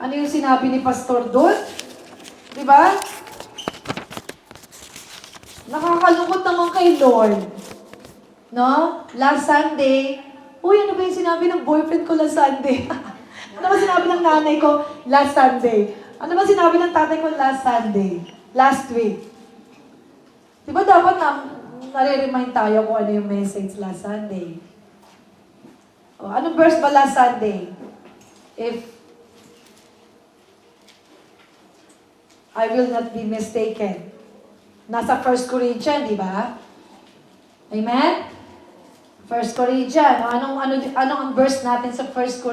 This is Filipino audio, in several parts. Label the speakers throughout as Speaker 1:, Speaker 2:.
Speaker 1: Ano yung sinabi ni Pastor doon? Di ba? Nakakalungkot naman kay Lord. No? Last Sunday, uy, ano ba yung sinabi ng boyfriend ko last Sunday? Ano ba sinabi ng nanay ko last Sunday? Ano ba sinabi ng tatay ko last Sunday? Last week? Diba dapat nare-remind tayo kung ano yung message last Sunday? O, anong verse ba last Sunday? If I will not be mistaken. Nasa 1 Corinthians, di ba? Amen? 1 Corinthians. Anong ang verse natin sa 1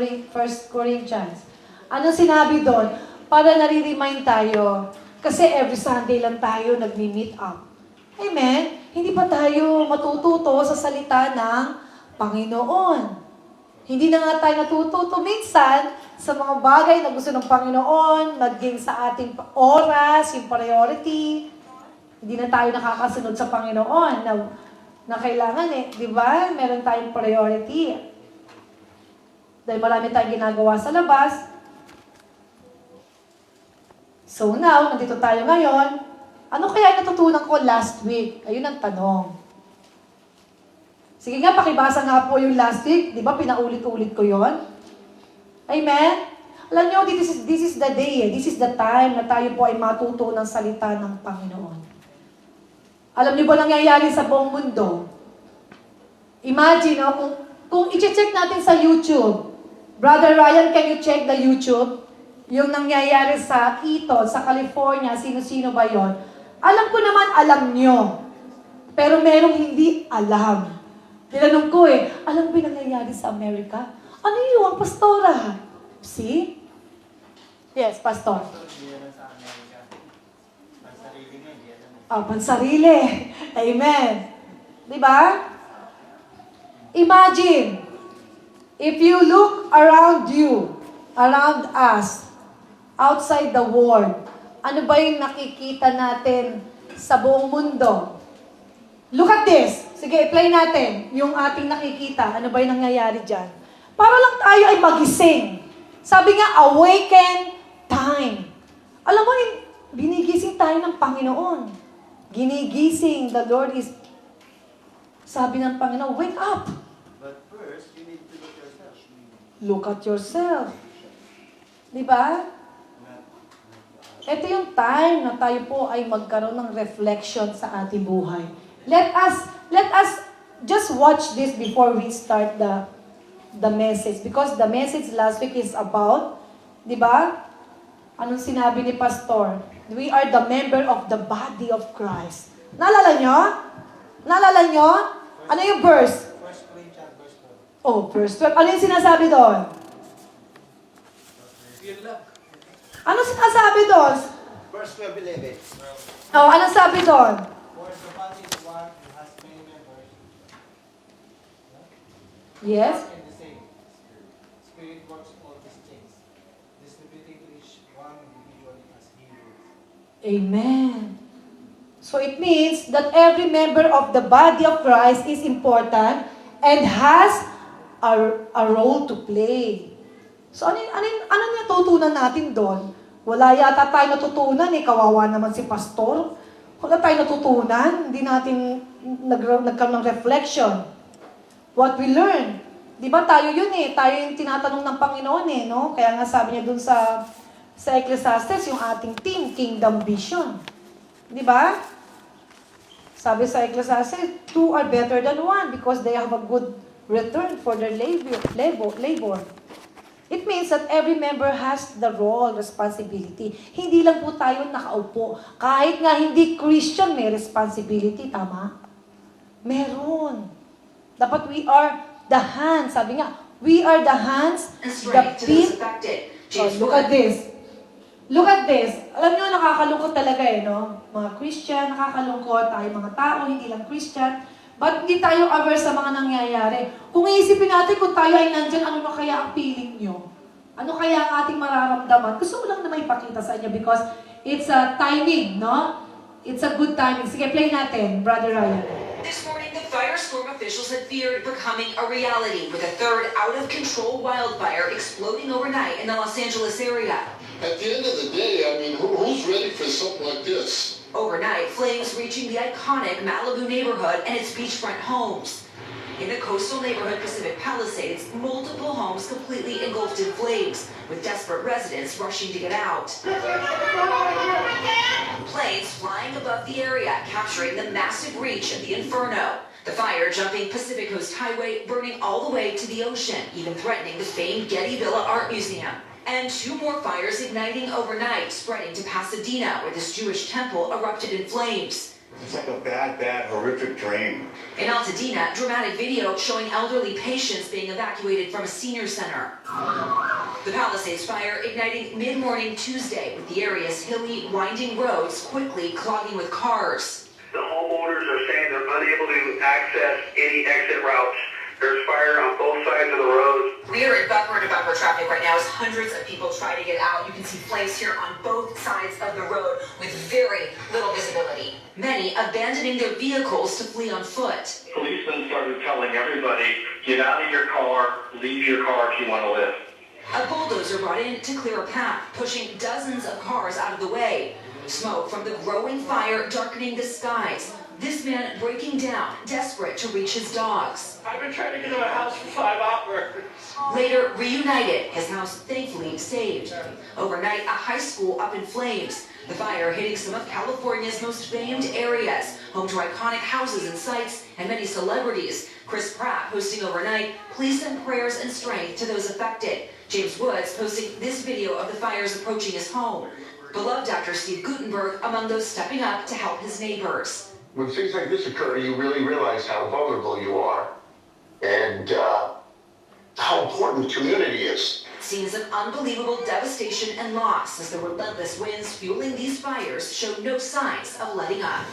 Speaker 1: Corinthians? Anong sinabi doon? Para nare-remind tayo. Kasi every Sunday lang tayo nagmi-meet up. Amen? Hindi pa tayo matututo sa salita ng Panginoon. Hindi na nga tayo natututo minsan sa mga bagay na gusto ng Panginoon, maging sa ating oras, yung priority. Hindi na tayo nakakasunod sa Panginoon na kailangan di ba? Meron tayong priority. Dahil marami tayong ginagawa sa labas. So now, nandito tayo ngayon. Ano kaya natutunan ko last week? Ayun ang tanong. Sige nga, pakibasa nga po yung last week. Di ba, pinaulit-ulit ko yon. Amen? Alam nyo, this is the day. This is the time na tayo po ay matuto ng salita ng Panginoon. Alam niyo ba nangyayari sa buong mundo? Imagine, kung i-check natin sa YouTube, Brother Ryan, can you check the YouTube? Yung nangyayari sa Eton, sa California, sino-sino ba yon? Alam ko naman, alam nyo. Pero merong hindi alam. Tinanong ko alam ba yung nangyayari sa Amerika? Ano yung pastora? See? Yes, pastor. Pansarili. Amen. Diba? Imagine, if you look around you, around us, outside the world, ano ba yung nakikita natin sa buong mundo? Look at this. Sige, play natin yung ating nakikita. Ano ba yung nangyayari dyan? Para lang tayo ay magising. Sabi nga, awaken time. Alam mo, binigising tayo ng Panginoon. Ginigising. The Lord is, sabi ng Panginoon, wake up.
Speaker 2: But first, you need to look at yourself.
Speaker 1: Look at yourself. Diba? Ito yung time na tayo po ay magkaroon ng reflection sa ating buhay. Let us just watch this before we start the message. Because the message last week is about, di ba? Anong sinabi ni Pastor? We are the member of the body of Christ. Naalala nyo? Naalala nyo? Ano yung verse?
Speaker 2: 1 Corinthians, verse 12.
Speaker 1: Oh, verse 12. Ano yung sinasabi doon?
Speaker 2: Feel love.
Speaker 1: Ano sinasabi doon?
Speaker 2: Verse 12, 11.
Speaker 1: Oh, ano sabi doon?
Speaker 2: For the body is one and has many members.
Speaker 1: Yes?
Speaker 2: One and the same Spirit. Spirit works all these things, distributing to each one individually as He wills.
Speaker 1: Amen. So it means that every member of the body of Christ is important and has a role to play. So ano natutunan natin doon? Wala yata tayo natutunan kawawa naman si pastor. Wala tayo natutunan, hindi natin nagkaroon ng reflection. What we learn. Di ba tayo yun tayo yung tinatanong ng Panginoon no? Kaya nga sabi niya dun sa Ecclesiastes, yung ating team, Kingdom Vision. Di ba? Sabi sa Ecclesiastes, two are better than one because they have a good return for their labor. It means that every member has the role, responsibility. Hindi lang po tayo nakaupo. Kahit nga hindi Christian, may responsibility. Tama? Meron. Dapat we are the hands. Sabi nga, we are the hands, the feet. Look at this. Look at this. Alam nyo, nakakalungkot talaga no? Mga Christian, nakakalungkot. Tayo mga tao, hindi lang Christian. But hindi tayo aware sa mga nangyayari. Kung iisipin natin kung tayo ay nandyan, ano na kaya ang feeling nyo? Ano kaya ang ating mararamdaman? Gusto ko lang na may ipakita sa inyo because it's a timing, no? It's a good timing. Sige, play natin, Brother Ryan.
Speaker 3: This morning, the firestorm officials had feared becoming a reality, with a third out-of-control wildfire exploding overnight in the Los Angeles area.
Speaker 4: At the end of the day, I mean, who's ready for something like this?
Speaker 3: Overnight, flames reaching the iconic Malibu neighborhood and its beachfront homes. In the coastal neighborhood Pacific Palisades, multiple homes completely engulfed in flames, with desperate residents rushing to get out. Planes flying above the area, capturing the massive reach of the inferno. The fire jumping Pacific Coast Highway, burning all the way to the ocean, even threatening the famed Getty Villa Art Museum. And 2 more fires igniting overnight, spreading to Pasadena, where this Jewish temple erupted in flames.
Speaker 5: It's like a bad, horrific dream.
Speaker 3: In Altadena, dramatic video showing elderly patients being evacuated from a senior center. The Palisades fire igniting mid-morning Tuesday, with the area's hilly, winding roads quickly clogging with cars.
Speaker 6: The homeowners are saying they're unable to access any exit routes. There's fire on both sides of the road.
Speaker 3: We are in bumper-to-bumper traffic right now as hundreds of people try to get out. You can see flames here on both sides of the road with very little visibility. Many abandoning their vehicles to flee on foot.
Speaker 6: Policemen started telling everybody, get out of your car, leave your car if you want to live.
Speaker 3: A bulldozer brought in to clear a path, pushing dozens of cars out of the way. Smoke from the growing fire darkening the skies. This man breaking down, desperate to reach his dogs.
Speaker 6: I've been trying to get to my house for 5 hours.
Speaker 3: Later reunited, his house thankfully saved. Overnight, a high school up in flames. The fire hitting some of California's most famed areas, home to iconic houses and sites, and many celebrities. Chris Pratt posting overnight, please send prayers and strength to those affected. James Woods posting this video of the fires approaching his home. Beloved actor Steve Guttenberg among those stepping up to help his neighbors.
Speaker 7: When things like this occur, you really realize how vulnerable you are and how important community is.
Speaker 3: Scenes of unbelievable devastation and loss as the relentless winds fueling these fires show no signs of letting up.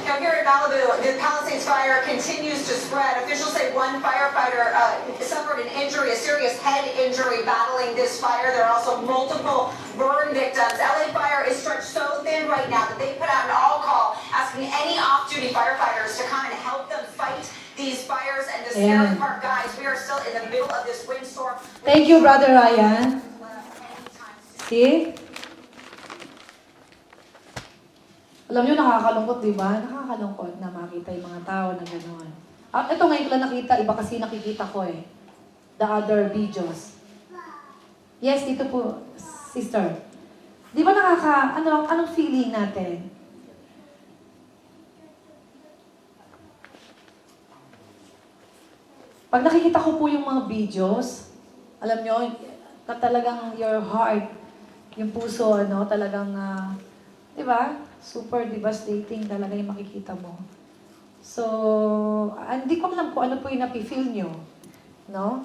Speaker 8: Now here in Malibu, the Palisades fire continues to spread. Officials say one firefighter suffered an injury, a serious head injury battling this fire. There are also multiple burn victims. LA Fire is stretched so thin right now that they put out an all-call asking any off-duty firefighters to come and help them fight these fires. And the scary part, guys, we are still in the middle of this windstorm.
Speaker 1: Thank you, Brother Ryan. See? Alam nyo, nakakalungkot, di ba? Nakakalungkot na makita yung mga tao na gano'n. At ito ngayon ko lang nakita, iba kasi nakikita ko eh. The other videos. Yes, dito po, sister. Di ba anong feeling natin? Pag nakikita ko po yung mga videos, alam nyo, na talagang your heart, yung puso, talagang, di ba? Super devastating talaga yung makikita mo. So, hindi ko alam kung ano po yung napifeel nyo. No?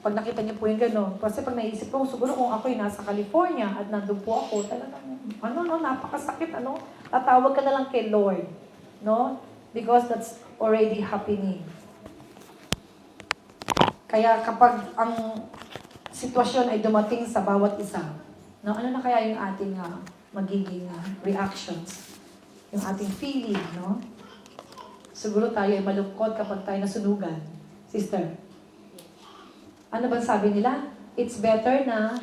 Speaker 1: Pag nakita niyo po yung gano'n. Kasi pag naisip ko, siguro kung ako yung nasa California at nandun po ako, talagang, napakasakit, tatawag ka na lang kay Lord. No? Because that's already happening. Kaya kapag ang sitwasyon ay dumating sa bawat isa, no, ano na kaya yung ating magiging reactions? Yung ating feeling, no? Siguro tayo ay malungkot kapag tayo nasunugan. Sister, ano ba sabi nila? It's better na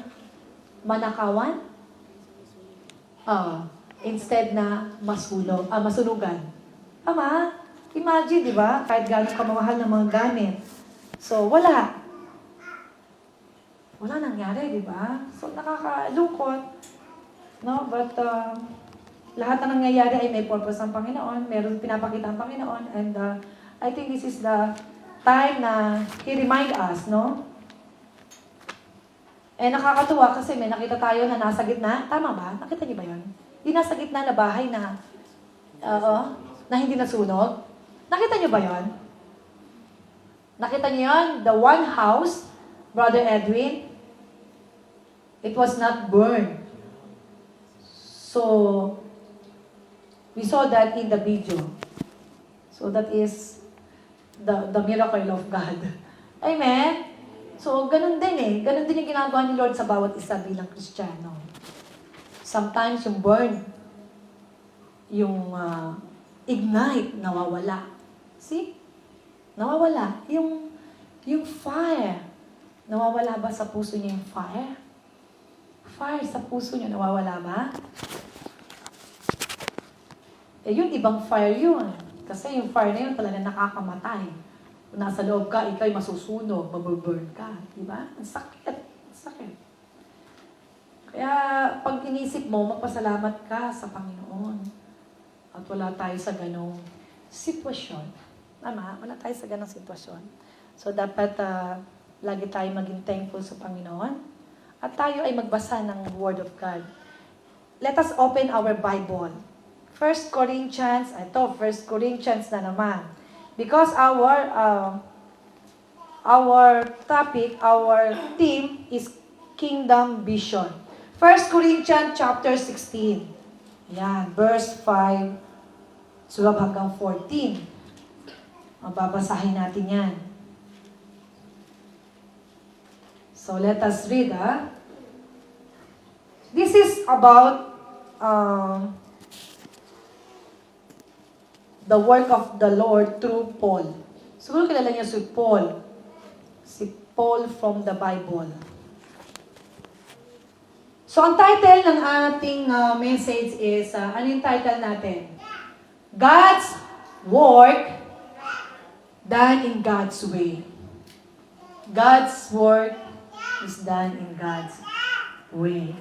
Speaker 1: manakawan instead na masunugan. Tama? Imagine, di ba? Kahit gano'ng kamamahal ng mga gamit. So, wala. Wala nangyari, di ba? So, nakakalungkot. No? But, lahat na nangyayari ay may purpose ang Panginoon. Meron pinapakita ang Panginoon. And I think this is the time na He remind us, no? Eh, nakakatuwa kasi may nakita tayo na nasa gitna. Tama ba? Nakita niyo ba yun? Yung nasa gitna na bahay na, na hindi nasunog. Nakita niyo ba yun? Nakita niyo yun? The one house, Brother Edwin, it was not burned. So, we saw that in the video. So, that is the miracle of God. Amen? So, ganun din eh. Ganun din yung ginagawa ni Lord sa bawat isa bilang Kristiyano. Sometimes yung burn, yung ignite, nawawala. See? Nawawala. Yung fire. Nawawala ba sa puso niyo yung fire? Fire sa puso niyo, nawawala ba? Eh, yun, ibang fire yun. Kasi yung fire na yun talaga nakakamatay. Kung nasa loob ka, ikaw'y masusunog, maburburn ka. Diba? Ang sakit. Ang sakit. Kaya, pag inisip mo, magpasalamat ka sa Panginoon. At wala tayo sa ganong sitwasyon. Tama? Wala tayo sa ganong sitwasyon. So, dapat lagi tayo maging thankful sa Panginoon. At tayo ay magbasa ng Word of God. Let us open our Bible. 1 Corinthians na naman. Because our topic, our theme is Kingdom Vision. 1 Corinthians chapter 16. Yan, verse 5 hanggang 14. Mababasahin natin yan. So let us read. This is about the work of the Lord through Paul. Siguro kilala niyo si Paul. Si Paul from the Bible. So, ang title ng ating message is, ano yung title natin? God's work done in God's way. God's work is done in God's way.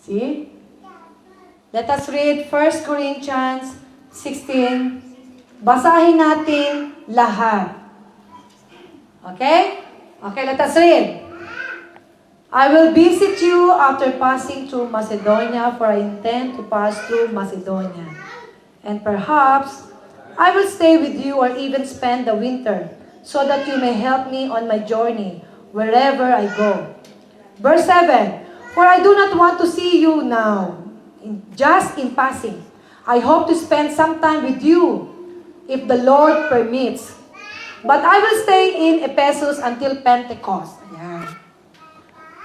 Speaker 1: See? Let us read 1 Corinthians 16. Basahin natin lahat. Okay? Okay, let us read. I will visit you after passing through Macedonia, for I intend to pass through Macedonia. And perhaps I will stay with you or even spend the winter, so that you may help me on my journey wherever I go. Verse 7. For I do not want to see you now, just in passing. I hope to spend some time with you, if the Lord permits. But I will stay in Ephesus until Pentecost. Ayan.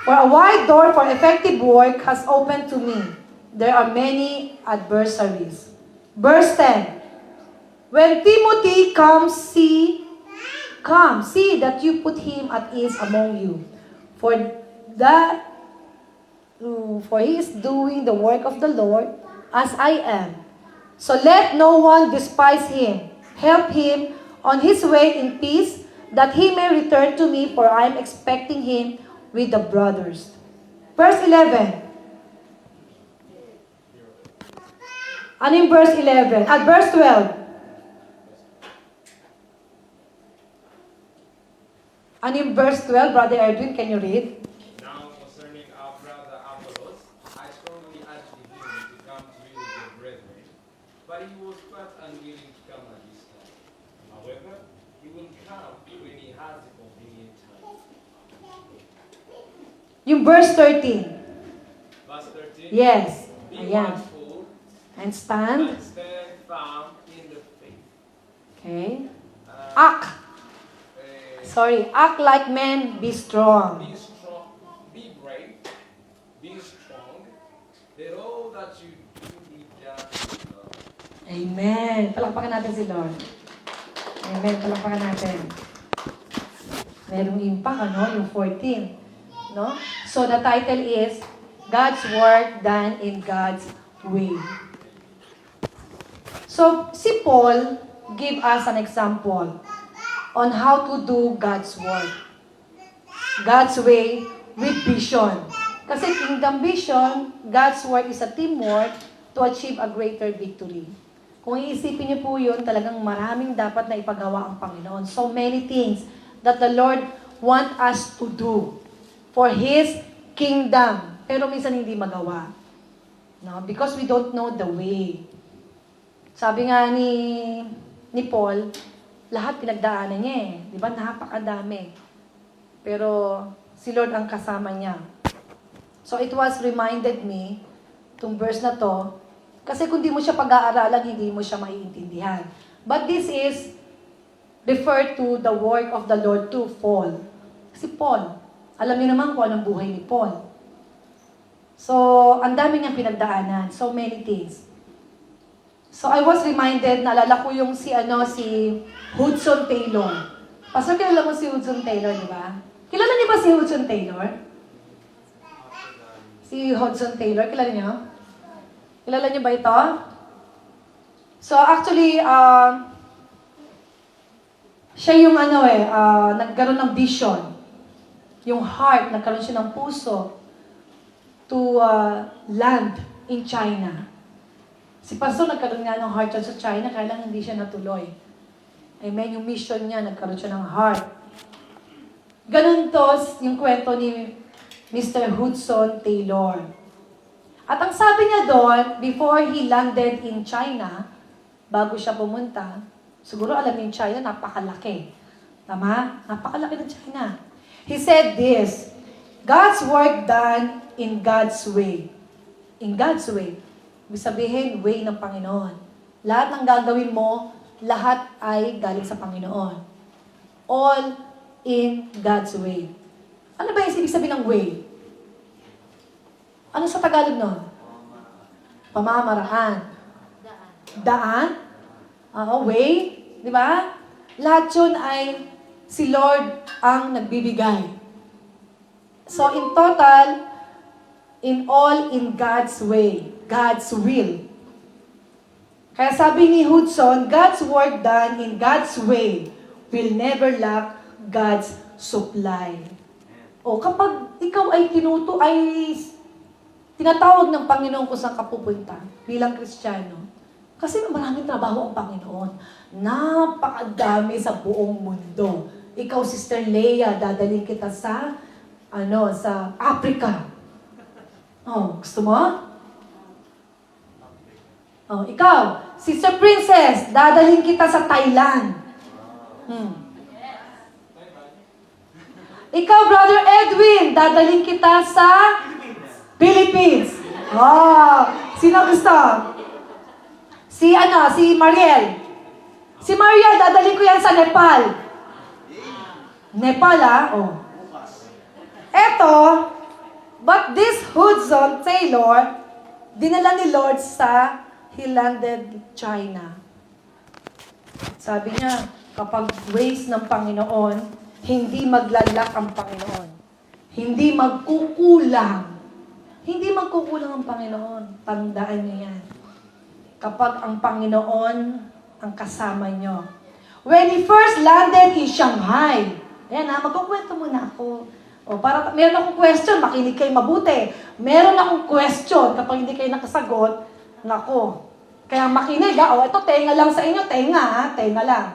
Speaker 1: For a wide door for effective work has opened to me. There are many adversaries. Verse 10. When Timothy comes, see that you put him at ease among you. For he is doing the work of the Lord, as I am. So let no one despise him. Help him on his way in peace, that he may return to me, for I am expecting him with the brothers. Verse 11. Ano yung verse 11? At verse 12. Ano yung verse 12, Brother Edwin? Can you read?
Speaker 9: Now concerning our brother Apollos, I strongly urged him to come to you with your brethren, but he was quite unwilling to come at this time. However, he will come when he has a convenient time.
Speaker 1: Yung verse 13.
Speaker 9: Verse 13.
Speaker 1: Yes.
Speaker 9: Be
Speaker 1: Ayan.
Speaker 9: watchful
Speaker 1: And stand.
Speaker 9: and stand firm in the faith.
Speaker 1: Okay.
Speaker 9: Uh,
Speaker 1: Act like men, be strong.
Speaker 9: Be strong, be brave, be strong. That all that you do be done with love.
Speaker 1: Amen. Palakpakan natin si Lord. Amen. Palakpakan natin. Merong impact, yung 14. No? So, the title is, God's Work Done in God's Way. So, si Paul give us an example on how to do God's work. God's way with vision. Kasi kingdom vision, God's work is a teamwork to achieve a greater victory. Kung iisipin niyo po yun, talagang maraming dapat na ipagawa ang Panginoon. So many things that the Lord want us to do for His kingdom. Pero minsan hindi magawa. No? Because we don't know the way. Sabi nga ni Paul, lahat pinagdaanan niya eh. Di ba? Napakadami. Pero si Lord ang kasama niya. So it was reminded me, itong verse na to, kasi kung di mo siya pag-aaralan, hindi mo siya maiintindihan. But this is referred to the work of the Lord to Paul. Si Paul, alam niyo naman kung anong buhay ni Paul. So, ang dami niyang pinagdaanan. So many things. So I was reminded, naalala ko yung si Hudson Taylor. Pastor, kilala mo si Hudson Taylor, di ba? Kilala niyo ba si Hudson Taylor? Si Hudson Taylor, kilala niyo? Kilala niyo ba ito? So actually, siya yung nagkaroon ng vision. Yung heart, nagkaroon siya ng puso to land in China. Si Pastor nagkaroon nga ng heart sa China, kaya lang hindi siya natuloy. Amen, yung mission niya, nagkaroon siya ng heart. Ganun to yung kwento ni Mr. Hudson Taylor. At ang sabi niya doon, before he landed in China, bago siya pumunta, siguro alam niyo China, napakalaki. Tama? Napakalaki ng China. He said this, God's work done in God's way. In God's way. Ibig sabihin, way ng Panginoon. Lahat ng gagawin mo, lahat ay galing sa Panginoon. All in God's way. Ano ba yung ibig sabihin ng way? Ano sa Tagalog nun? Pamamaraan. Daan? Way? Di ba? Lahat yun ay si Lord ang nagbibigay. So in total, in all in God's way. God's will. Kaya sabi ni Hudson, God's work done in God's way will never lack God's supply. O kapag ikaw ay tinatawag ng Panginoon kung saan ka pupunta bilang Kristiyano, kasi maraming trabaho ang Panginoon. Napakadami sa buong mundo. Ikaw, Sister Leia, dadalhin kita sa Africa. Oh, gusto mo? Oh, ikaw, Sister Princess, dadalhin kita sa Thailand. Ikaw, Brother Edwin, dadalhin kita sa Philippines. Oh, sino gusto? Si Mariel. Si Mariel, dadalhin ko yan sa Nepal. Nepal, oh. Eto, but this Hudson Taylor, dinala ni Lord he landed China. Sabi niya, kapag ways ng Panginoon, hindi maglalak ang Panginoon. Hindi magkukulang. Hindi magkukulang ang Panginoon. Tandaan niyo yan. Kapag ang Panginoon ang kasama niyo. When he first landed in Shanghai, ayan magkukwento muna ako. Meron akong question, makinig kayo mabuti. Meron akong question, kapag hindi kayo nakasagot, nako. Kaya makinig, ito tenga lang sa inyo, tenga lang.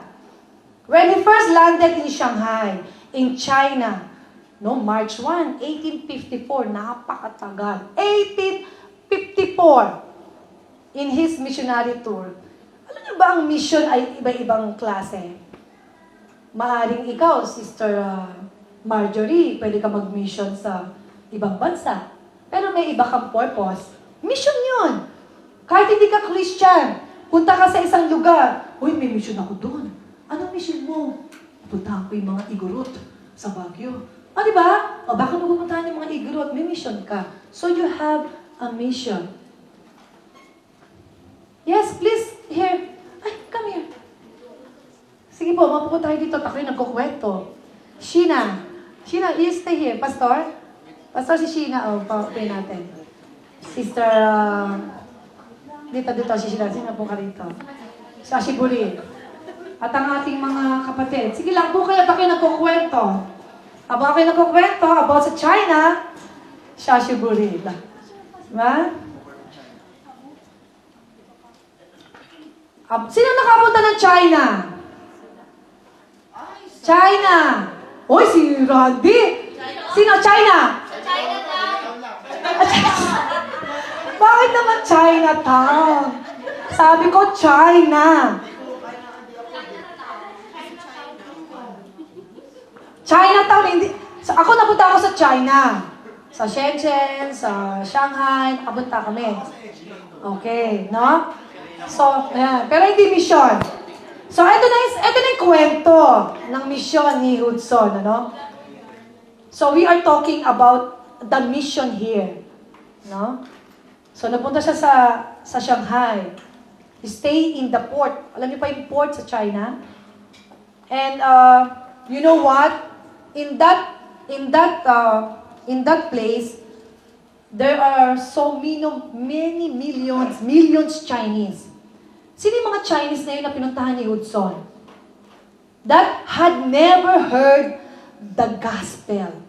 Speaker 1: When he first landed in Shanghai, in China, March 1, 1854, napakatagal. 1854, in his missionary tour. Alam niyo ba ang mission ay iba-ibang klase? Maaring ikaw, Sister Marjorie, pwede ka mag-mission sa ibang bansa. Pero may iba kang purpose. Mission yun. Kahit hindi ka Christian, punta ka sa isang lugar, uy, may mission ako doon. Anong mission mo? Punta ko yung mga igorot sa Baguio. Di ba? Baka mapupuntahan yung mga igorot, may mission ka. So you have a mission. Yes, please, here. Ay, come here. Sige po, mapupunta tayo dito. Tako'y nagkukwento. Sheena, you stay here. Pastor? Pastor si Sheena. Pa-pray natin. Sister, dito, si Sheena. Sino po ka rito? Sa Shiburi. At ang ating mga kapatid. Sige lang po kayo, tako'y nagkukwento. Habang kayo nagkukwento about sa China, siya Shiburi. Diba? Sino nakapunta ng China? China! Uy, si Randy! Sino? China! Bakit naman Chinatown? Sabi ko, China. Chinatown, hindi. Ako napunta ako sa China. Sa Shenzhen, sa Shanghai, nakapunta kami. Okay, no? So, ayan. Pero hindi mission. So, ito na yung kwento ng mission ni Hudson, ano? So, we are talking about the mission here. No? So, napunta siya sa Shanghai. stay in the port. Alam niyo pa yung port sa China? And you know what? In that place, there are many millions Chinese. Sino yung mga Chinese na yun na pinuntahan ni Hudson? That had never heard the gospel.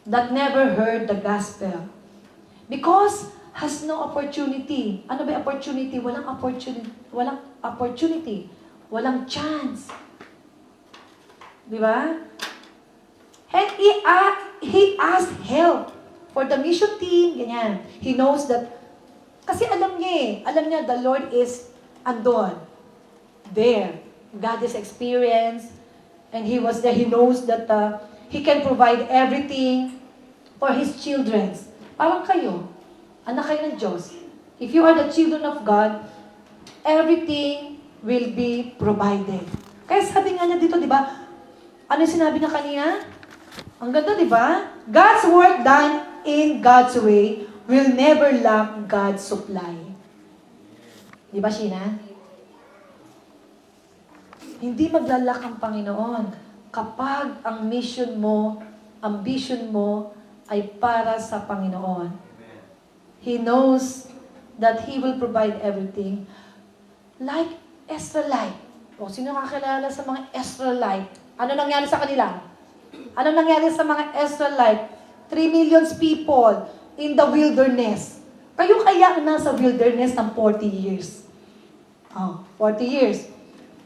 Speaker 1: That never heard the gospel. Because has no opportunity. Ano ba yung opportunity? Walang opportunity. Walang opportunity. Walang chance. Di ba? And he asked help for the mission team. Ganyan. He knows that, kasi alam niya, the Lord is andon. There. God is experienced. And He was there. He knows that He can provide everything for His children. Parang kayo. Anak kayo ng Diyos. If you are the children of God, everything will be provided. Kaya sabi nga niya dito, di ba? Ano yung sinabi niya kanina? Ang ganda, di ba? God's work done in God's way will never lack God's supply. Di ba, Sheena? Hindi maglalak ang Panginoon kapag ang mission mo, ang vision mo ay para sa Panginoon. He knows that He will provide everything. Like Israelite. O, sino kakilala sa mga Israelite? Ano nangyari sa kanila? Ano nangyari sa mga Israelite? 3 million people in the wilderness. Kayo kaya nasa wilderness ng 40 years? Oh, 40 years.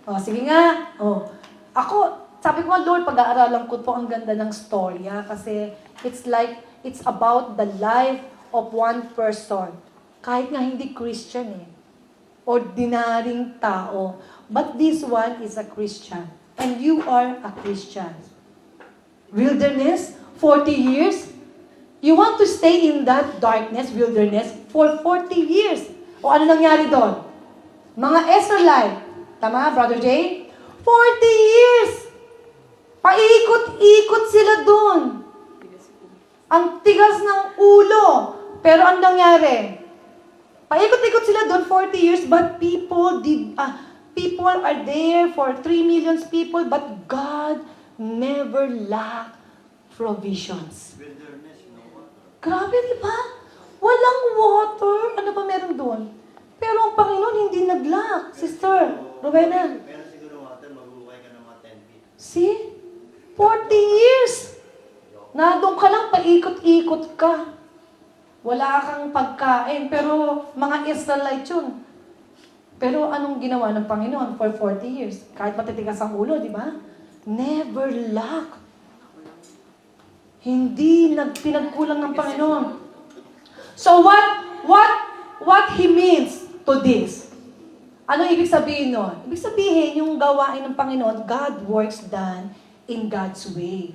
Speaker 1: Oh, sige nga. Oh. Ako, sabi ko nga, Lord, pag-aaralan ko po ang ganda ng storya kasi it's about the life of one person. Kahit nga hindi Christian eh. Ordinaryong tao. But this one is a Christian. And you are a Christian. Wilderness, 40 years. You want to stay in that darkness, wilderness, for 40 years. O ano nangyari doon? Mga Israelite. Tama, Brother Jay? 40 years! Paikot-ikot sila doon. Ang tigas ng ulo. Pero ang nangyari? Paikot-ikot sila doon 40 years, but people are there for 3 million people, but God never lacked provisions. Grabe, di ba? Walang water. Ano ba meron doon? Pero ang Panginoon hindi nag-lack. Sister Rowena. See? 40 years. Na doon ka lang, paikot-ikot ka. Wala kang pagkain. Pero mga Israelite yun. Pero anong ginawa ng Panginoon for 40 years? Kahit matitigas ang ulo, di ba? Never lack. Hindi pinagkulang ng Panginoon. So what He means to this? Ano ibig sabihin nun? Ibig sabihin, yung gawain ng Panginoon, God works done in God's way.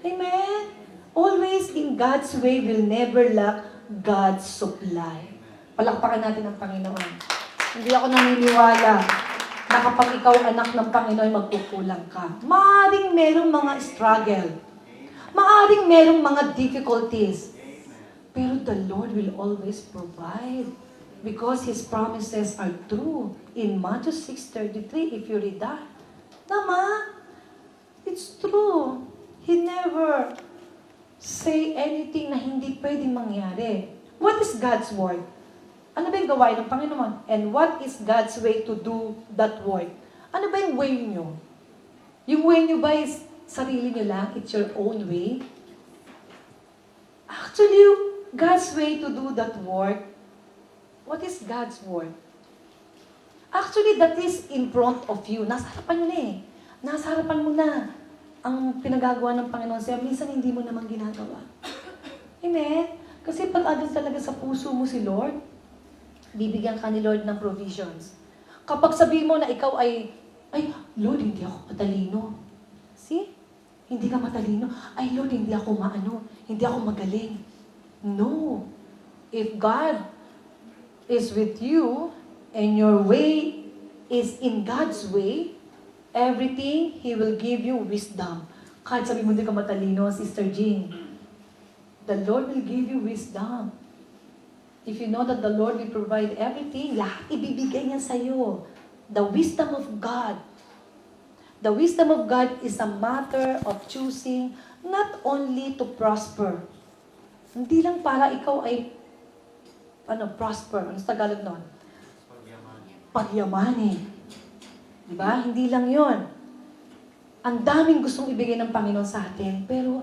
Speaker 1: Amen? Always in God's way will never lack God's supply. Palakpakan natin ang Panginoon. Hindi ako naniniwala na kapag ikaw anak ng Panginoon, magkukulang ka. Maaring merong mga struggle. Maaring merong mga difficulties. Pero the Lord will always provide. Because His promises are true. In Matthew 6:33, if you read that. Tama? It's true. He never say anything na hindi pwedeng mangyari. What is God's word? Ano ba yung gawain ng Panginoon? And what is God's way to do that work? Ano ba yung way nyo? Yung way nyo ba is sarili nyo lang? It's your own way? Actually, God's way to do that work, what is God's word? Actually, that is in front of you. Nasa harapan nyo na eh. Nasa harapan mo na ang pinagagawa ng Panginoon sa'yo. Minsan hindi mo naman ginagawa. Amen? Kasi pag agad talaga sa puso mo si Lord, bibigyan ka ni Lord ng provisions. Kapag sabihin mo na ikaw ay Lord, hindi ako matalino. See? Hindi ka matalino. Ay, Lord, hindi ako hindi ako magaling. No. If God is with you, and your way is in God's way, everything, He will give you wisdom. Kahit sabi mo hindi ka matalino, Sister Jean, the Lord will give you wisdom. if you know that the Lord will provide everything, lahat ibibigay niya sa'yo. The wisdom of God. The wisdom of God is a matter of choosing not only to prosper. Hindi lang para ikaw ay prosper. Ano sa Tagalog nun? Pagyamanin. Diba? Hindi lang yon. Ang daming gustong ibigay ng Panginoon sa atin, pero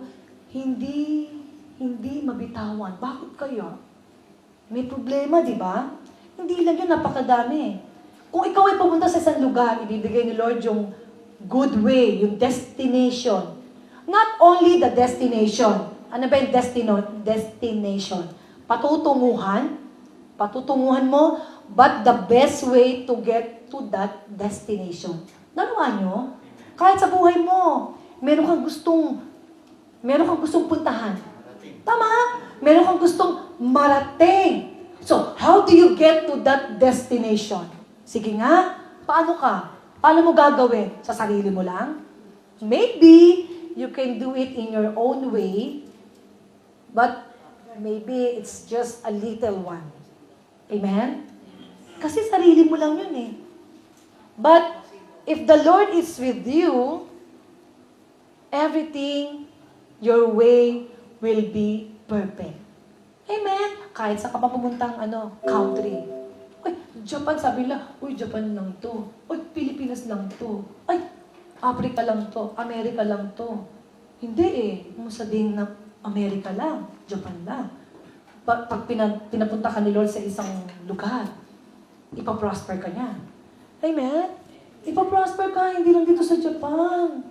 Speaker 1: hindi mabitawan. Bakit kaya? May problema, di ba? Hindi lang yun, napakadami. Kung ikaw ay pumunta sa isang lugar, ibibigay ni Lord yung good way, yung destination. Not only the destination. Ano ba yung destination? Patutunguhan mo, but the best way to get to that destination. Nanuha nyo? Kahit sa buhay mo, meron kang gustong puntahan. Tama? Meron kang gustong marating. So, how do you get to that destination? Sige nga, paano ka? Paano mo gagawin? Sa sarili mo lang? Maybe, you can do it in your own way, but maybe it's just a little one. Amen? Kasi sarili mo lang yun eh. But, if the Lord is with you, everything, your way will be perfect. Amen? Kahit sa ka pa pumuntang country. Uy, Japan, sabi nila, uy, Japan lang to. Uy, Pilipinas lang to. Ay, Africa lang to. Amerika lang to. Hindi eh. Kung sabihin na Amerika lang, Japan lang. Pag pinapunta ka ni Lord sa isang lugar, ipaprosper ka niya. Amen? Ipaprosper ka, hindi lang dito sa Japan.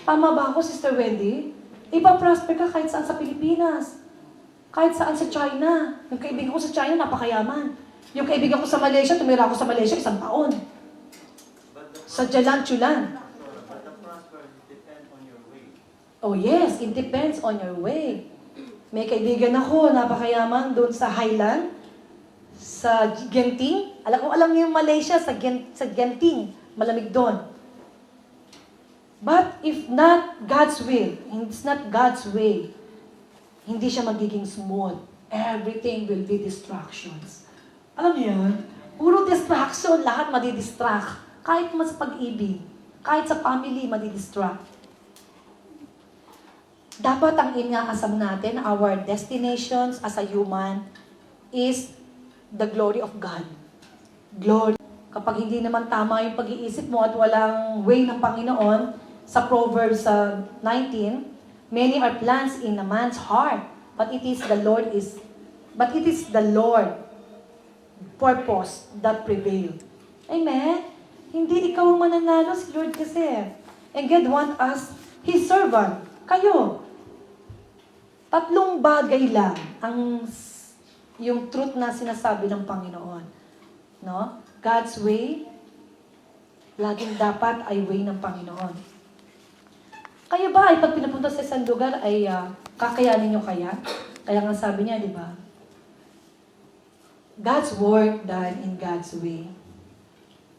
Speaker 1: Tama ba ako, Sister Wendy? Ipaprosper ka kahit saan sa Pilipinas. Kahit saan sa China. Yung kaibigan ko sa China, napakayaman. Yung kaibigan ko sa Malaysia, tumira ako sa Malaysia 1 taon. Sa Jalan Chulan.
Speaker 5: But the prosperity depends on your way.
Speaker 1: Oh yes, it depends on your way. May kaibigan ako, napakayaman doon sa Highland, sa Genting. Alam niyo yung Malaysia, sa Genting. Malamig doon. But if not God's will, it's not God's way, hindi siya magiging smooth. Everything will be distractions. Alam niyo yan? Puro distraction, lahat madidistract. Kahit mas pag-ibig, kahit sa family, madidistract. Dapat ang inaasam natin, our destinations as a human, is the glory of God. Glory. Kapag hindi naman tama yung pag-iisip mo at walang way ng Panginoon, sa Proverbs 19, many are plans in a man's heart, but it is the Lord purpose that prevail. Amen? Hindi ikaw ang mananalo, si Lord kasi. And God want us, His servant, kayo. 3 bagay lang yung truth na sinasabi ng Panginoon. No? God's way, laging dapat ay way ng Panginoon. Kayo ba ay pag pinapunta sa isang lugar ay kakayanin nyo kaya? Kaya nga sabi niya, di ba? God's work done in God's way.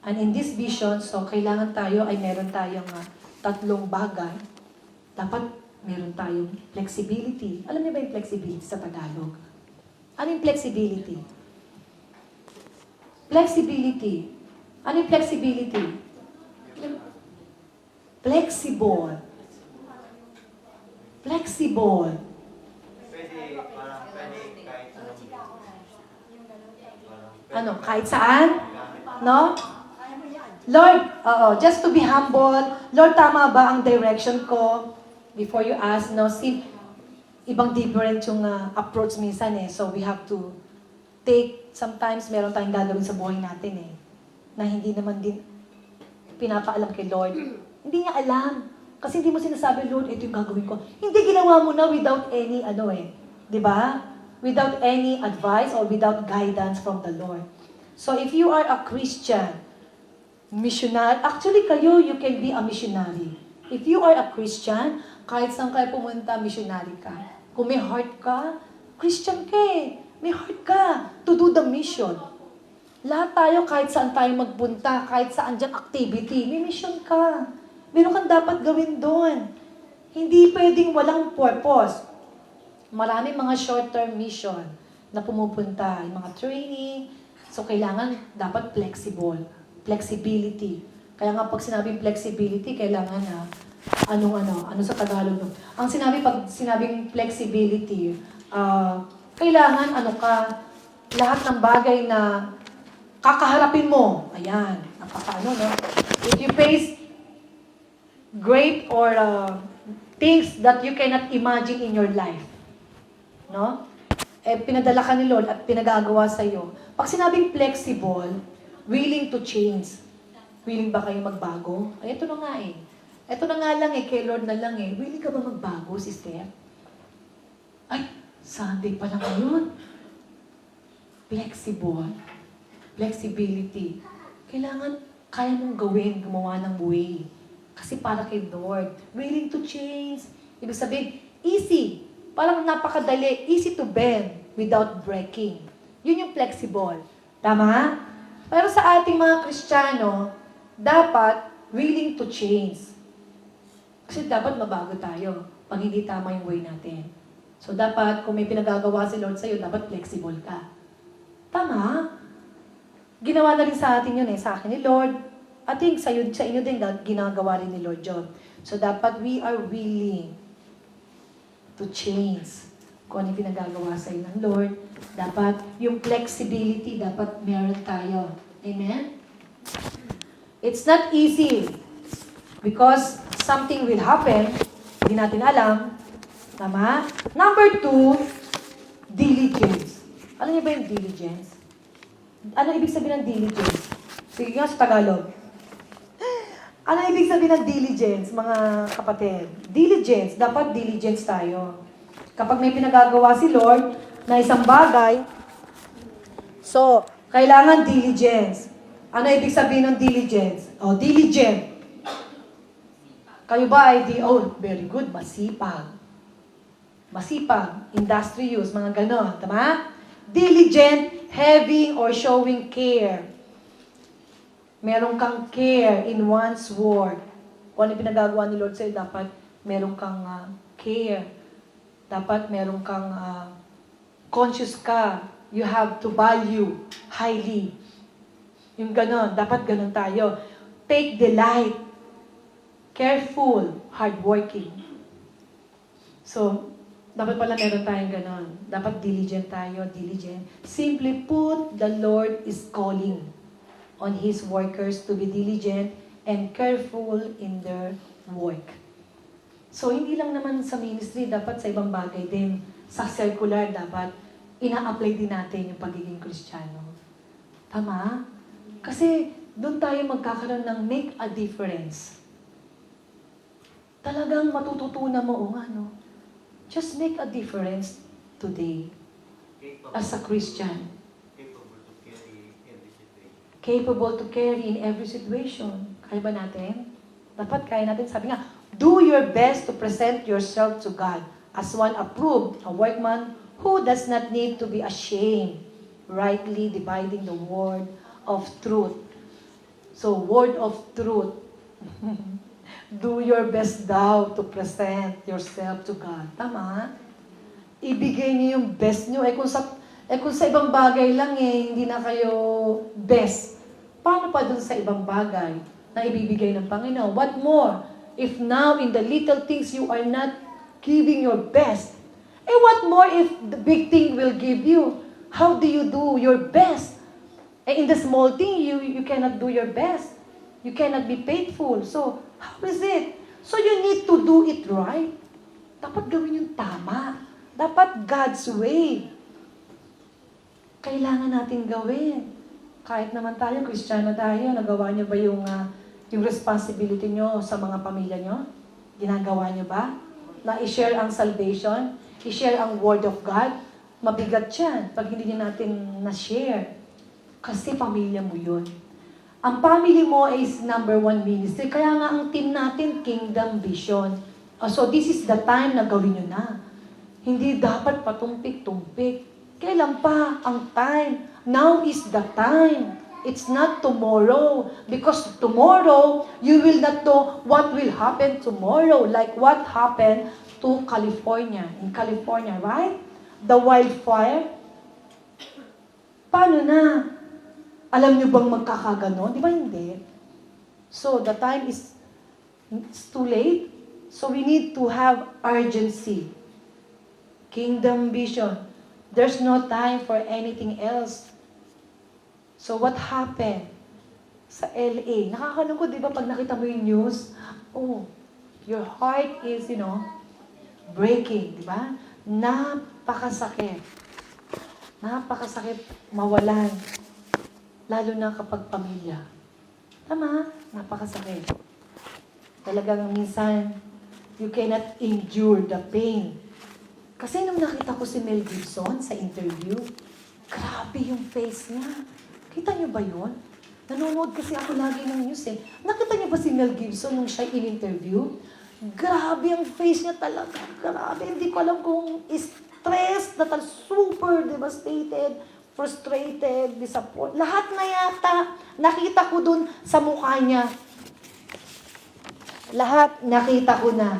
Speaker 1: And in this vision, so kailangan tayo ay meron tayong 3 bagay. Dapat meron tayong flexibility. Alam niyo ba yung flexibility sa Tagalog? Ano yung flexibility? Flexibility. Ano yung flexibility? Flexible. Flexible.
Speaker 5: Pwede kahit
Speaker 1: Kahit saan? No? Lord, just to be humble. Lord, tama ba ang direction ko? Before you ask, ibang different yung approach minsan eh. So we have to sometimes meron tayong gagawin sa buhay natin eh. Na hindi naman din pinapaalam kay Lord. Hindi niya alam. Kasi hindi mo sinasabi, Lord, ito yung gagawin ko. Hindi, ginawa mo na without any, di ba? Without any advice or without guidance from the Lord. So if you are a Christian, missionary, actually kayo, you can be a missionary. If you are a Christian, kahit saan kayo pumunta, missionary ka. Kung may heart ka, Christian ka eh. May heart ka to do the mission. Lahat tayo, kahit saan tayo magpunta, kahit saan dyan activity, may mission ka. Meron kang dapat gawin doon. Hindi pwedeng walang purpose. Maraming mga short-term mission na pumupunta, yung mga training. So, kailangan dapat flexible. Flexibility. Kaya nga pag sinabing flexibility, kailangan na ano sa Tagalog. No? Ang pag sinabing flexibility, kailangan lahat ng bagay na kakaharapin mo. Ayan, no? If you face great or things that you cannot imagine in your life, no? Pinadala ka ni Lord at pinagagawa sa iyo. Pag sinabing flexible, willing to change. Willing ba kayo magbago? Ay, ito na nga eh. Ito na nga lang eh, kay Lord na lang eh. Willing ka ba magbago, sister? Ay, Sunday pa lang ngayon. Flexible. Flexibility. Kailangan, kaya mong gawin, gumawa ng way. Kasi para kay Lord. Willing to change. Ibig sabihin, easy. Parang napakadali. Easy to bend without breaking. Yun yung flexible. Tama? Pero sa ating mga Kristiyano, dapat willing to change. Kasi dapat mabago tayo pag hindi tama yung way natin. So dapat, kung may pinagagawa si Lord sa'yo, dapat flexible ka. Tama? Ginawa na rin sa atin yun sa akin ni Lord. I think sa inyo din ginagawa rin ni Lord John. So dapat we are willing to change. Kung ano yung pinagagawa sa ng Lord, dapat yung flexibility, dapat meron tayo. Amen? It's not easy because something will happen, hindi natin alam. Tama? Number 2, diligence. Alam niyo ba yung diligence? Ano ibig sabihin ng diligence? Sige nga sa Tagalog. Ano ibig sabihin ng diligence, mga kapatid? Diligence, dapat diligence tayo. Kapag may pinagagawa si Lord na isang bagay, so, kailangan diligence. Ano ibig sabihin ng diligence? Diligent. Kayo ba ay very good, masipag. Masipag, industrious, mga ganon. Tama? Diligent, having or showing care. Meron kang care in one's work. Kung ano pinagagawa ni Lord sa'yo, dapat meron kang care. Dapat meron kang conscious ka. You have to value highly. Yung ganon, dapat ganon tayo. Take delight. Careful, hardworking. So, dapat pala meron tayong ganon. Dapat diligent tayo, diligent. Simply put, the Lord is calling on His workers to be diligent and careful in their work. So, hindi lang naman sa ministry, dapat sa ibang bagay din. Sa circular, dapat ina-apply din natin yung pagiging Kristiyano. Tama? Kasi doon tayo magkakaroon ng make a difference. Talagang matututunan mo, just make a difference today as a Christian. Capable to carry in every situation. Kaya ba natin? Dapat kaya natin. Sabi nga, do your best to present yourself to God as one approved, a workman who does not need to be ashamed, rightly dividing the word of truth. So, word of truth. Do your best daw to present yourself to God. Tama? Ibigay niyo yung best niyo. Kung sa ibang bagay lang hindi na kayo best. Paano pa dun sa ibang bagay na ibibigay ng Panginoon? What more? If now in the little things you are not giving your best, what more if the big thing will give you? How do you do your best? In the small thing, you cannot do your best. You cannot be faithful. So, how is it? So, you need to do it right. Dapat gawin yung tama. Dapat God's way. Kailangan natin gawin. Kahit naman tayo, Kristiyano tayo, nagawa niyo ba yung responsibility niyo sa mga pamilya niyo? Ginagawa niyo ba? Na i-share ang salvation? I-share ang Word of God? Mabigat yan pag hindi niyo natin na-share. Kasi pamilya mo yun. Ang family mo is number 1 ministry. Kaya nga ang team natin, Kingdom Vision. So this is the time na gawin nyo na. Hindi dapat patumpik-tumpik. Kailan pa ang time? Now is the time. It's not tomorrow. Because tomorrow, you will not know what will happen tomorrow. Like what happened to California. In California, right? The wildfire. Paano na? Alam niyo bang magkakaganon? Di ba hindi? So, the time is it's too late. So, we need to have urgency. Kingdom vision. There's no time for anything else. So, what happened sa LA? Nakakalungkot, di ba, pag nakita mo yung news? Oh, your heart is, breaking, di ba? Napakasakit. Napakasakit mawalan. Lalo na kapag pamilya. Tama? Napakasakit. Talagang minsan, you cannot endure the pain. Kasi nung nakita ko si Mel Gibson sa interview, grabe yung face niya. Kita niyo ba yun? Nanonood kasi ako lagi ng news eh. Nakita niyo ba si Mel Gibson nung siya in-interview? Grabe ang face niya talaga. Grabe. Hindi ko alam kung stressed, super devastated, frustrated, disappointed. Lahat na yata nakita ko dun sa mukha niya. Lahat nakita ko na.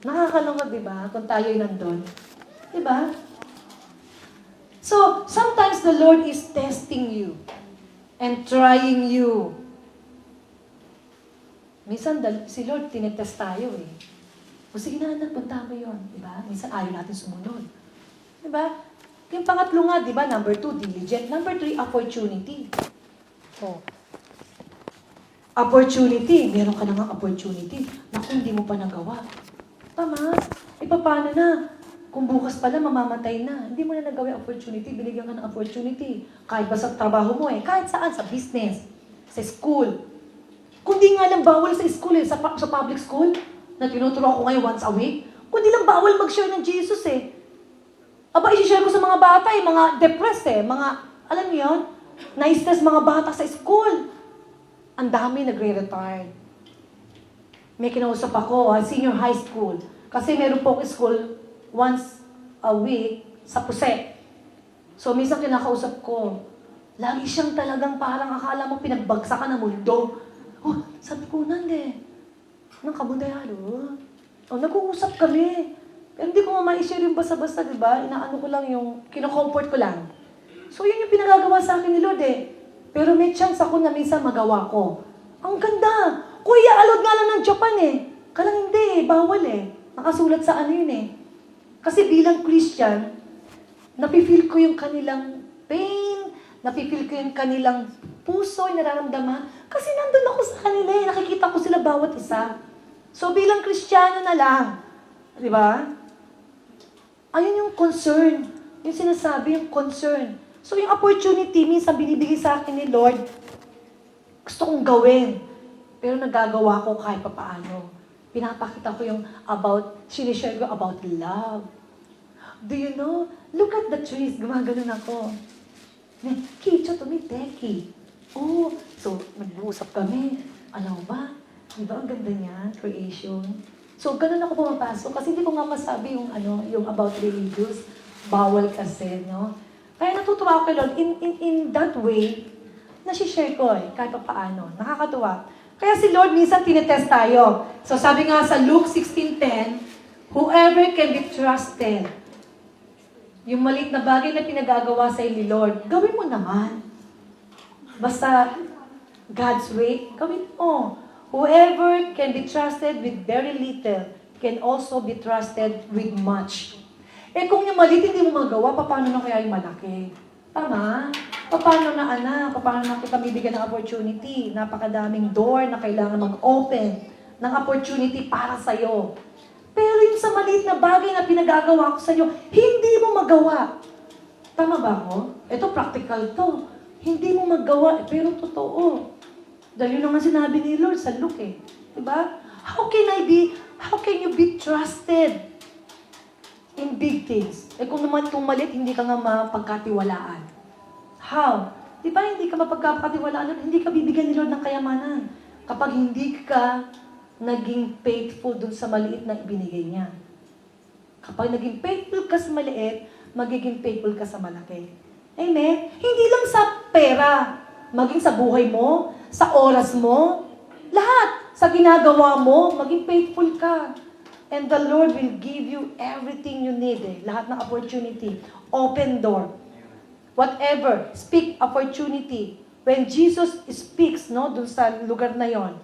Speaker 1: Nakakalungkot, di ba? Kung tayo'y nandun. Di ba? So, sometimes the Lord is testing you and trying you. Minsan, si Lord tinetest tayo eh. O sige na, anak, punta mo yun. Di ba? Minsan, ayaw natin sumunod. Di ba? Yung pangatlo nga, di ba? Number 2, diligent. Number 3, opportunity. Oh. Opportunity. Meron ka na nga opportunity. Naku, hindi mo pa nagawa. Tama. E paano na? Kung bukas pala, mamamatay na. Hindi mo na nagawa yung opportunity. Binigyan ka ng opportunity. Kahit ba sa trabaho mo eh. Kahit saan. Sa business. Sa school. Kundi nga lang bawal sa school eh. Sa public school. Na tinuturo ko ngayon once a week. Kundi lang bawal mag-share ng Jesus eh. Aba, isi-share ko sa mga bata eh. Mga depressed eh. Mga, alam niyo yun? Na-stress mga bata sa school. Ang dami nagre-retire. May kinausap ako, senior high school. Kasi meron po school once a week sa Puset. So, minsan kinakausap ko, lagi siyang talagang parang akala mo pinagbagsakan ng mundo. Oh, sabi ko, nande, nang kabundayalo. Oh, nag-uusap kami. Pero hindi ko ma-share yung basta-basta, di ba? Inaano ko lang yung, kino-comfort ko lang. So, yun yung pinagagawa sa akin ni Lord eh. Pero may chance ako na minsan magawa ko. Ang ganda! Kuya, allowed nga lang ng Japan eh. Kalang hindi eh, bawal eh. Nakasulat sa ano yun eh. Kasi bilang Christian, napifeel ko yung kanilang pain, napifeel ko yung kanilang puso, yung nararamdaman. Kasi nandun ako sa kanila eh, nakikita ko sila bawat isa. So bilang Kristiyano na lang, di ba? Ayun yung concern. Yung sinasabi, yung concern. So yung opportunity, minsan binibigay sa akin ni Lord, gusto kong gawin. Pero nagagawa ko kahit papaano. Pinapakita ko yung sinishare ko about love. Do you know? Look at the trees. Gumaganon ako. Kicho to me, Teki. Oh, so nag-uusap kami. Ano ba? Di ba ang ganda niya? Creation. So, ganun ako pumapasok. Kasi hindi ko nga masabi yung, yung about religious. Bawal kasi, no? Kaya natutuwa ako kay Lord. In that way, nasishare ko eh, kahit paano. Nakakatuwa. Kaya si Lord minsan tinetest tayo. So sabi nga sa Luke 16:10, whoever can be trusted. Yung maliit na bagay na pinagagawa sa ni Lord, gawin mo naman. Basta God's way, gawin mo. Whoever can be trusted with very little can also be trusted with much. Eh kung yung maliit hindi mo magawa, paano na kaya yung malaki? Tama? Paano na anak? Paano na kita bibigyan ng opportunity? Napakadaming door na kailangan mag-open ng opportunity para sa'yo. Pero yung sa maliit na bagay na pinagagawa ko sa'yo, hindi mo magawa. Tama ba ako? Ito, practical to. Hindi mo magawa, pero totoo. Dahil yun naman sinabi ni Lord sa Luke eh. Diba? How can you be trusted in big things? Eh kung naman kung maliit, hindi ka nga mapagkatiwalaan. How? Di ba hindi ka mapagkakatiwalaan? Hindi ka bibigyan ni Lord ng kayamanan. Kapag hindi ka naging faithful dun sa maliit na ibinigay niya. Kapag naging faithful ka sa maliit, magiging faithful ka sa malaki. Amen? Hindi lang sa pera, maging sa buhay mo, sa oras mo, lahat. Sa ginagawa mo, maging faithful ka. And the Lord will give you everything you need. Lahat ng opportunity. Open door. whatever, speak opportunity. When Jesus speaks, no, dun sa lugar na yon,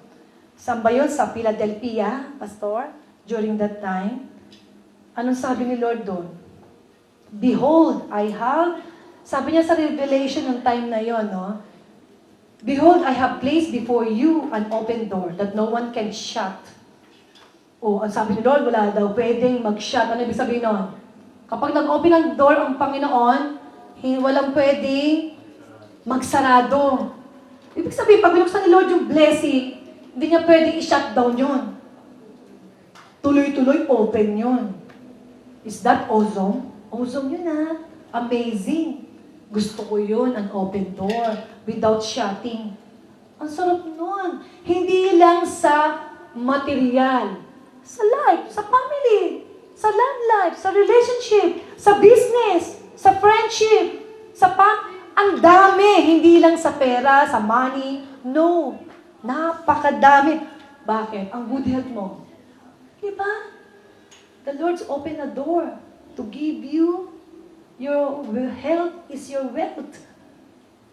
Speaker 1: saan ba yun? Sa Philadelphia, Pastor? During that time, anong sabi ni Lord doon? Behold, I have, sabi niya sa Revelation ng time na yon, no? Behold, I have placed before you an open door that no one can shut. O, ang sabi ni Lord, wala daw pwedeng mag-shut. Ano ibig sabihin nun? Kapag nag-open ang door ang Panginoon, walang pwedeng magsarado. Ibig sabihin, pag binuksan ni Lord yung blessing, hindi niya pwedeng i-shut down yun. Tuloy-tuloy open yun. Is that awesome? Awesome yun ha. Amazing. Gusto ko yun, an open door, without shutting. Ang sarap nun. Hindi lang sa material. Sa life, sa family, sa love life, sa relationship, sa business, sa friendship, ang dami. Hindi lang sa pera, sa money. No. Napakadami. Bakit? Ang good health mo. Diba? The Lord's opened a door to give you your health is your wealth.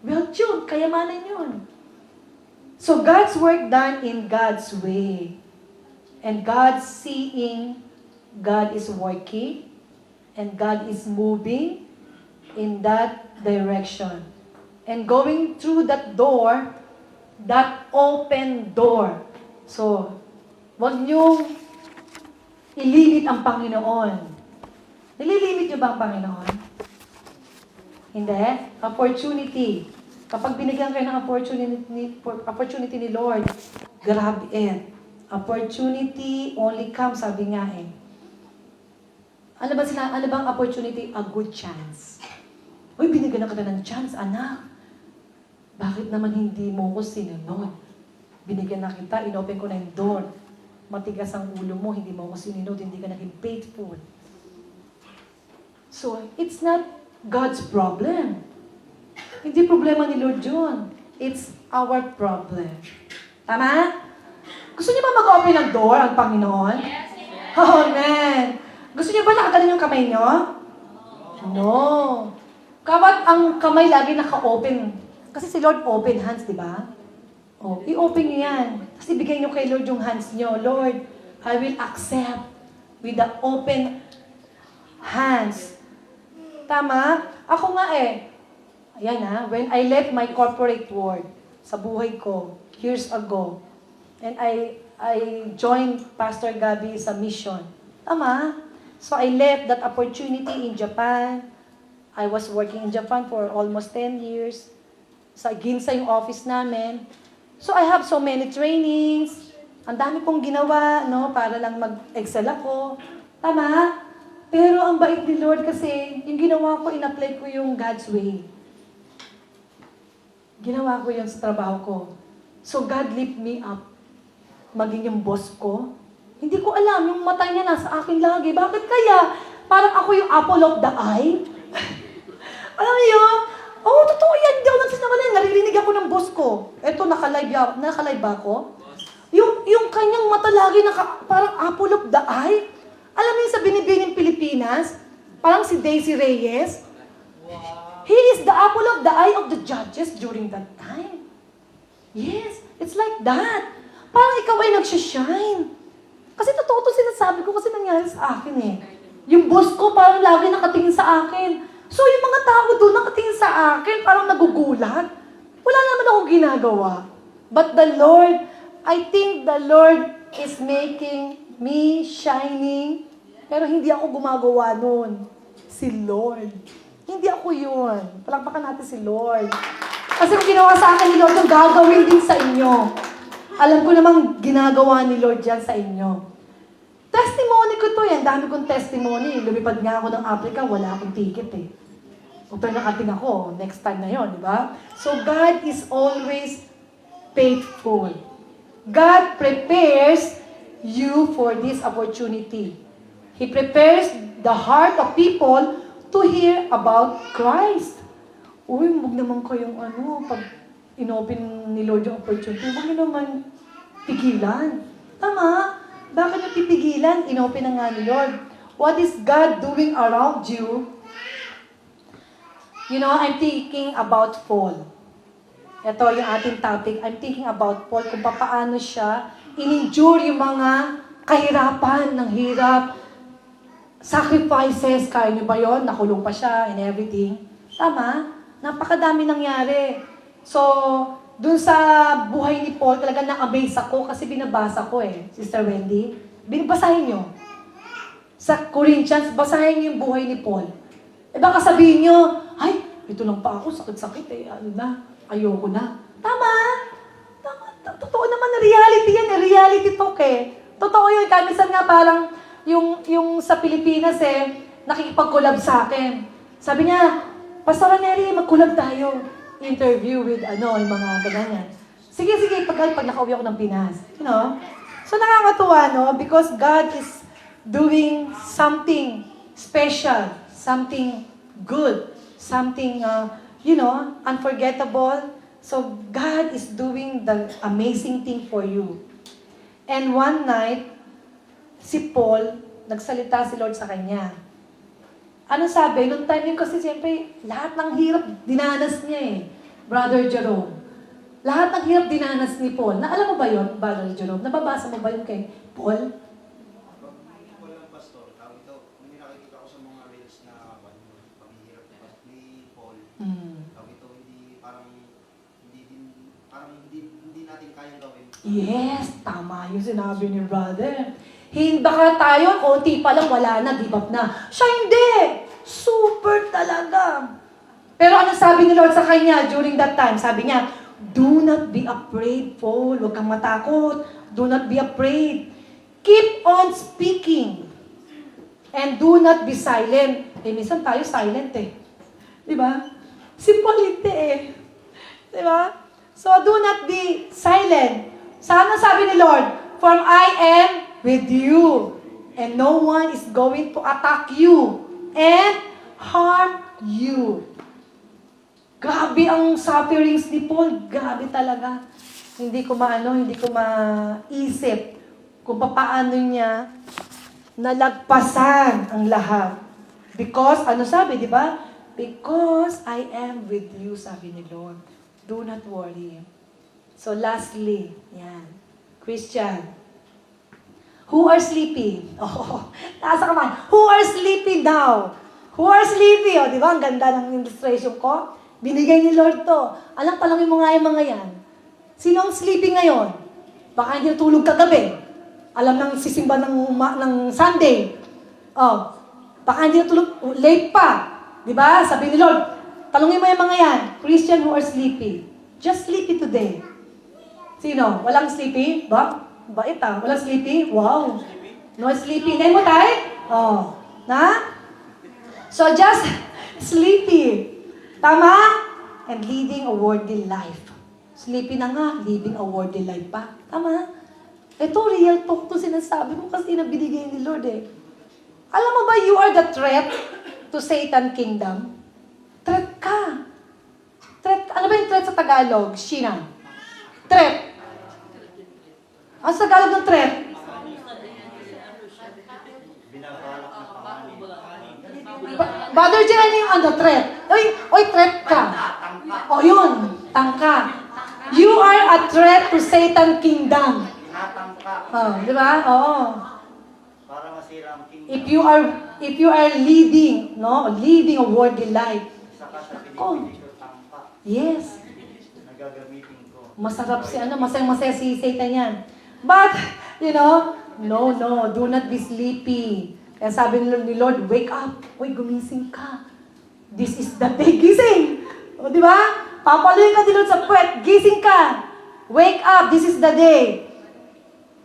Speaker 1: Wealth yun, kayamanan yun. So God's work done in God's way. And God seeing, God is working, and God is moving in that direction. And going through that door, that open door. So, wag niyong ililit ang Panginoon. Nililimit niyo ba ang Panginoon? Hindi. Opportunity. Kapag binigyan kayo ng opportunity ni Lord, grab it. Opportunity only comes, sabi nga eh. Ano bang opportunity? A good chance. Uy, binigyan na kita ng chance, anak. Bakit naman hindi mo ko sinunod? Binigyan na kita, inopen ko na yung door. Matigas ang ulo mo, hindi mo ko sinunod, hindi ka naging faithful. So, it's not God's problem. Hindi problema ni Lord John. It's our problem. Tama? Gusto niyo ba mag-open ng door ang Panginoon? Yes. Oh, man. Gusto niyo ba nakagalan yung kamay niyo? No. Kapag ang kamay lagi naka-open. Kasi si Lord open hands, di ba? Oh, i-open niyo yan. Kasi bigay niyo kay Lord yung hands niyo. Lord, I will accept with the open hands. Tama? Ako nga eh. Ayan ha, when I left my corporate world sa buhay ko, years ago, and I joined Pastor Gabby sa mission. Tama? So I left that opportunity in Japan. I was working in Japan for almost 10 years. Sa Ginza yung office namin. So I have so many trainings. Ang dami kong ginawa, no, para lang mag-excel ako. Tama? Pero ang bait ni Lord kasi, yung ginawa ko, in-apply ko yung God's way. Ginawa ko yun sa trabaho ko. So God lift me up. Maging yung boss ko. Hindi ko alam, yung mata niya nasa akin lagi. Bakit kaya? Parang ako yung apple of the eye. Alam niyo? Oo, totoo yan. Hindi ako nagsisinungaling. Naririnig ako ng boss ko. Eto, nakalive ba ako? Yung kanyang mata lagi parang apple of the eye. Alam niyo sa binibining Pilipinas, parang si Daisy Reyes. He is the apple of the eye of the judges during that time. Yes, it's like that. Parang ikaw ay nagsishine. Kasi totoo ito sinasabi ko kasi nangyari sa akin eh. Yung boss ko parang lagi nakatingin sa akin. So yung mga tao doon nakatingin sa akin, parang nagugulat. Wala naman akong ginagawa. But the Lord, I think the Lord is making me shining. Pero hindi ako gumagawa nun. Si Lord. Hindi ako yun. Palakpakan natin si Lord. Kasi kung ginawa sa akin ni Lord, yung gagawin din sa inyo. Alam ko namang ginagawa ni Lord yan sa inyo. Testimony ko to yan. Dami kong testimony. Lumipad nga ako ng Africa, wala akong ticket eh. O pero nakating ako, next time na yon, di ba? So God is always faithful. God prepares you for this opportunity. He prepares the heart of people to hear about Christ. Uy, huwag naman kayong pag inopen ni Lord yung opportunity, huwag nyo naman pigilan. Tama? Bakit nyo pipigilan? Inopen na nga ni Lord. What is God doing around you? I'm thinking about Paul. Ito yung ating topic. I'm thinking about Paul, kung paano siya in-endure yung mga kahirapan, ng hirap, sacrifices, kaya niyo ba yun? Nakulong pa siya and everything. Tama? Napakadami nangyari. So, dun sa buhay ni Paul, talaga na-amaze ako kasi binabasa ko Sister Wendy. Binabasahin niyo. Sa Corinthians, basahin niyo yung buhay ni Paul. Baka sabihin niyo, ay, ito lang pa ako, sakit-sakit ayoko na. Tama? Totoo naman na reality yan reality talk Totoo yun, kamisan nga parang yung sa Pilipinas nakikipag-collab sa akin. Sabi niya, Pastor Neri, mag-collab tayo. Interview with yung mga ganyan. Sige, pag nakauwi ako ng Pinas. So nakakatuwa, no? Because God is doing something special, something good, something, unforgettable. So God is doing the amazing thing for you. And one night, si Paul, nagsalita si Lord sa kanya. Ano sabi? Noong time yun kasi siyempre, lahat ng hirap dinanas niya Brother Jerome. Lahat ng hirap dinanas ni Paul. Alam mo ba yun, Brother Jerome? Nababasa mo ba yun kay Paul?
Speaker 2: Walang pastor. Ito, may nakikita ko sa mga reels na paghihirap ni Paul. Ito, hindi natin kayang gawin.
Speaker 1: Yes, tama yung sinabi ni brother. Baka tayo, konti pa lang, wala na, give up na. Siya hindi! Super talaga. Pero ano sabi ni Lord sa kanya during that time? Sabi niya, do not be afraid, Paul. Huwag kang matakot. Do not be afraid. Keep on speaking. And do not be silent. Minsan tayo silent Di ba? Si Paul hindi Di ba? So, do not be silent. Sana sabi ni Lord, for I am with you, and no one is going to attack you and harm you. Grabe ang sufferings ni Paul. Grabe talaga. Hindi ko maisip kung paano niya nalagpasan ang lahat. Because, sabi, di ba? Because I am with you, sabi ni Lord. Do not worry. So lastly, Christian, who are sleeping? Nasa kamay. Who are sleeping now? Who are sleeping? Di ba? Ang ganda ng illustration ko. Binigay ni Lord to. Alam, palangin mo nga yung mga yan. Sino ang sleeping ngayon? Baka hindi natulog kagabi. Alam ng sisimba ng Sunday. Baka hindi natulog, late pa. Di ba? Sabi ni Lord, talungin mo yung mga yan. Christian who are sleepy. Just sleepy today. Sino? Walang sleepy? Bait Walang sleepy? Wow. No sleepy. Ngayon mo tayo? Na? So just sleepy. Tama? And leading a worldly life. Sleepy na nga, living a worldly life pa. Tama? Ito, real talk to sinasabi ko kasi nabinigay ni Lord Alam mo ba, you are the threat to Satan kingdom? Threat ka. Ano ba yung threat sa Tagalog? Shina. Threat. Ano sa Tagalog ng threat?
Speaker 5: Binabalak na panganin.
Speaker 1: Brother Jen, ano yung threat? Oy, threat ka. Yun. Tangka. You are a threat to Satan kingdom.
Speaker 5: Tinatangka.
Speaker 1: Di ba? Oo.
Speaker 5: Para masira ang kingdom.
Speaker 1: If you are leading a worldly life.
Speaker 5: Saka sa
Speaker 1: Oh.
Speaker 5: pinipili ko tangka.
Speaker 1: Yes.
Speaker 5: Nagagamitin ko.
Speaker 1: Masarap masayang-masaya si Satan yan. But, no, do not be sleepy. Kaya sabi ni Lord, wake up. Uy, gumising ka. This is the day. Gising. O, di ba? Papaluin ka din Lord sa puwet. Gising ka. Wake up. This is the day.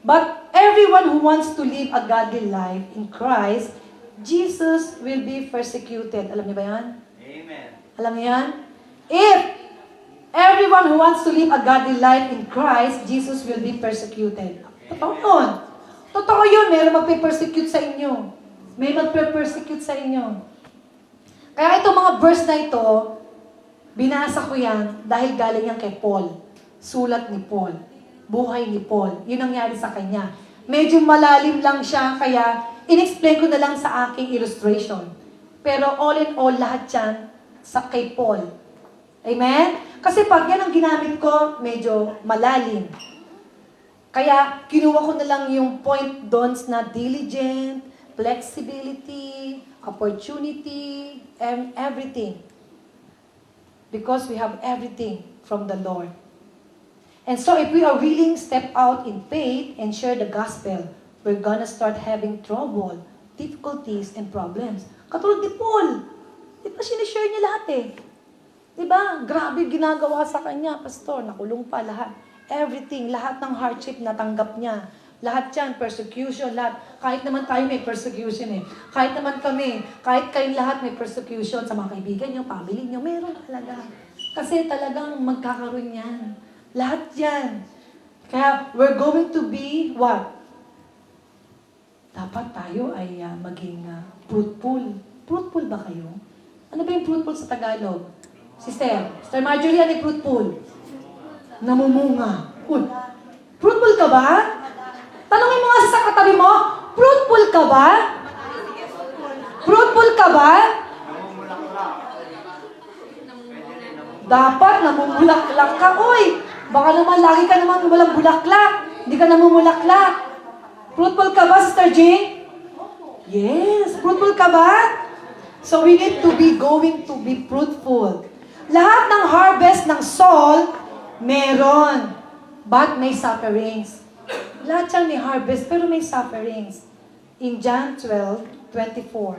Speaker 1: But everyone who wants to live a godly life in Christ, Jesus will be persecuted. Alam niyo ba yan?
Speaker 5: Amen.
Speaker 1: Alam niyo yan? If everyone who wants to live a godly life in Christ, Jesus will be persecuted. Totoo yun. Totoo yun. Mayroon magpe-persecute sa inyo. May magpe-persecute sa inyo. Kaya itong mga verse na ito, binasa ko yan dahil galing yan kay Paul. Sulat ni Paul. Buhay ni Paul. Yun ang nangyari sa kanya. Medyo malalim lang siya, kaya in-explain ko na lang sa aking illustration. Pero all in all, lahat yan, sa kay Paul. Amen? Kasi pag yan ang ginamit ko, medyo malalim. Kaya kinuha ko na lang yung point doon na diligent, flexibility, opportunity, and everything. Because we have everything from the Lord. And so if we are willing to step out in faith and share the gospel, we're gonna start having trouble, difficulties, and problems. Katulad ni Paul. Di ba sinishare niya lahat eh? Di ba? Grabe ginagawa sa kanya, pastor. Nakulong pa lahat. Everything, lahat ng hardship natanggap niya. Lahat yan, persecution, lahat. Kahit naman tayo may persecution eh. Kahit naman kami, kahit kayong lahat may persecution sa mga kaibigan niyo, family niyo, meron talaga. Kasi talagang magkakaroon yan. Lahat yan. Kaya we're going to be what? Dapat tayo ay maging fruitful. Fruitful ba kayo? Ano ba yung fruitful sa Tagalog? Sister Marjorie, ano yung fruitful? Namumunga. Uy, fruitful ka ba? Tanungin mo nga sa katabi mo, fruitful ka ba? Fruitful ka ba? Dapat namumulaklak ka. Uy, baka naman lagi ka naman walang bulaklak. Hindi ka namumulaklak. Fruitful ka ba, Sister Jane? Yes, fruitful ka ba? So we need to be going to be fruitful. Lahat ng harvest ng soul, meron. But may sufferings. Lahat yan may harvest, pero may sufferings. In John 12:24,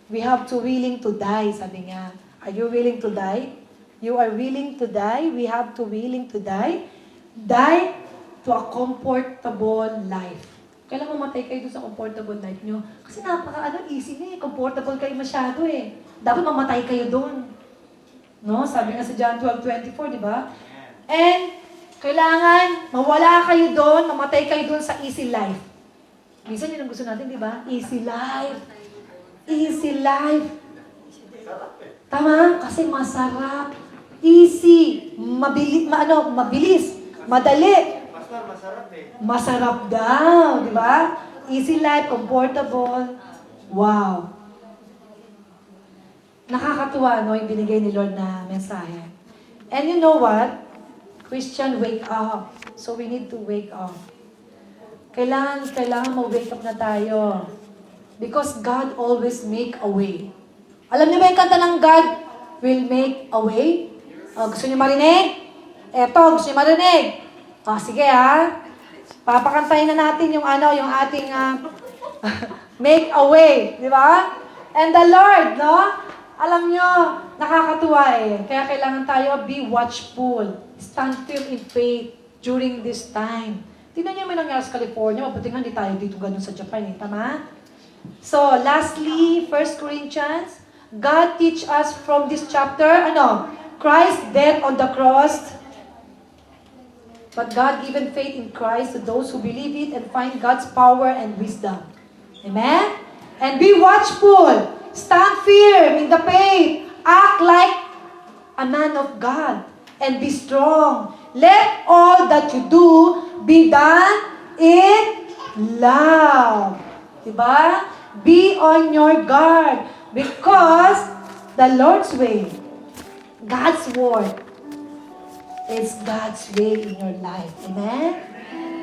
Speaker 1: we have to willing to die, sabi niya. Are you willing to die? You are willing to die? We have to willing to die? Die to a comfortable life. Kailan mamatay kayo doon sa comfortable life nyo? Kasi easy na eh. Comfortable kayo masyado eh. Dapat mamatay kayo doon. No? Sabi nga sa John 12:24, di ba? And, kailangan mawala kayo doon, mamatay kayo doon sa easy life. Minsan yun ang gusto natin, di ba? Easy life. Easy life. Tama? Kasi masarap. Easy. Mabilis. Madali.
Speaker 5: Pastor, masarap eh.
Speaker 1: Masarap daw, di ba? Easy life, comfortable. Wow. Nakakatuwa, no, yung binigay ni Lord na mensahe. And you know what? Christian, wake up. So we need to wake up. Kailangan mag-wake up na tayo. Because God always make a way. Alam niyo ba yung kanta ng God will make a way? Gusto niyo marinig? Eto, gusto niyo marinig? Sige papakantahin na natin yung ating make a way, di ba? And the Lord, no? Alam nyo, nakakatuwa eh. Kaya kailangan tayo be watchful. Stand firm in faith during this time. Tingnan niyo may nangyari sa California. Mabuti nga, hindi tayo dito ganun sa Japan eh. Tama? So, lastly, 1 Corinthians, God teach us from this chapter, Christ's death on the cross, but God given faith in Christ to those who believe it and find God's power and wisdom. Amen? And be watchful. Stand firm in the faith. Act like a man of God. And be strong. Let all that you do be done in love. Diba? Be on your guard. Because the Lord's way, God's word, is God's way in your life. Amen?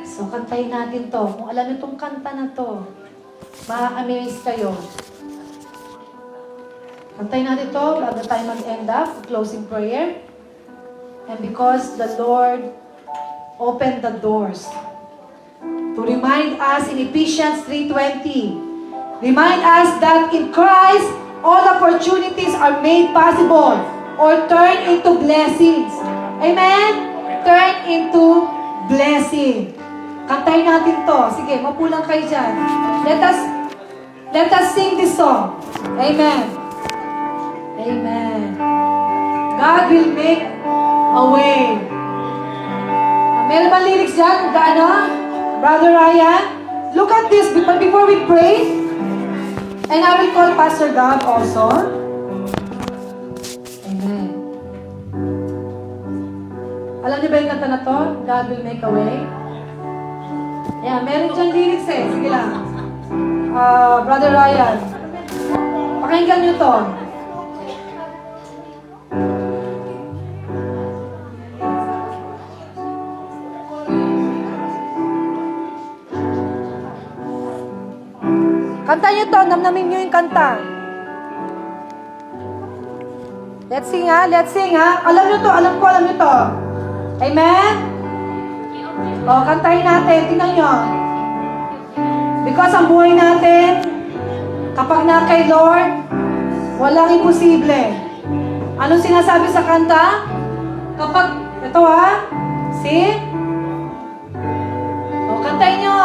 Speaker 1: So, kantayin natin to. Kung alam niyo itong kanta na to, ma-amaze kayo. Kantayin natin to bago tayo mag-end up, closing prayer. And because the Lord opened the doors to remind us in Ephesians 3:20, remind us that in Christ, all opportunities are made possible or turn into blessings. Amen? Turn into blessing. Kantayin natin to. Sige, mapulang kayo dyan. Let us sing this song. Amen. Amen. God will make a way. Meron ba lyrics dyan? Brother Ryan? Look at this before we pray. And I will call Pastor Gab also. Amen. Alam niyo ba yung kanta na to? God will make a way. Yeah, meron dyan lyrics eh. Sige lang. Brother Ryan. Pakinggan niyo to. nyo to, namnamin nyo yung kanta. Let's sing ha, let's sing ha. Alam nyo to, alam nyo to. Amen? O, kantahin natin, tingnan nyo. Because ang buhay natin, kapag na kay Lord, walang imposible. Anong sinasabi sa kanta? Kapag, ito ha, see? O, kantahin nyo.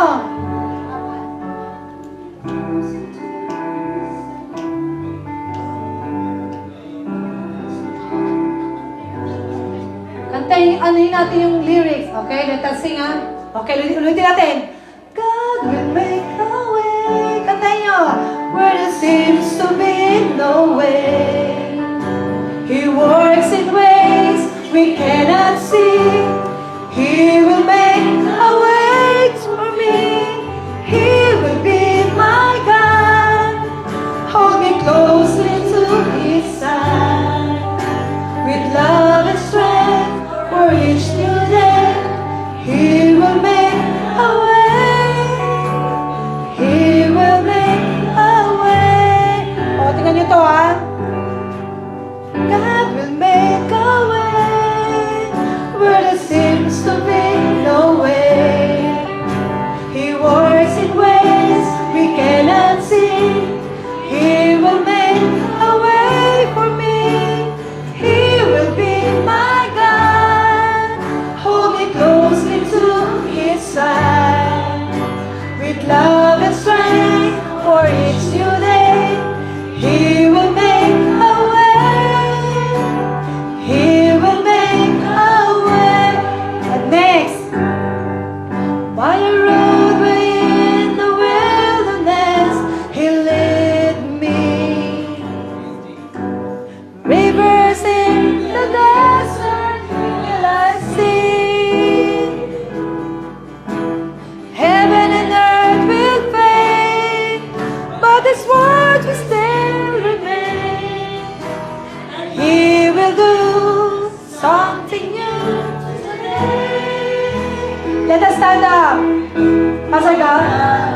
Speaker 1: Kantahin, anuhin natin yung lyrics. Okay, let us sing ha. Okay, ulitin natin. God will make a way. Kantahin nyo. Where there seems to be no way. He works in ways we cannot see. He will make a way for me. He will be my God. Hold me closely to His side. With love and strength for each new day, He will make a way. He will make a way. O, tingnan nyo to ha. God will make a way where there seems to be no way. He works in ways we cannot see. He will make a way for me. He will be my God. Hold me closely to His side. With love and strength for each new day, He will make a way. He will make a way. And next, by a roadway in the wilderness, He led me. Rivers in the desert will I see. Heaven and earth will fade, but His word will still remain. He will do something new today. Let us stand up. Pastor God.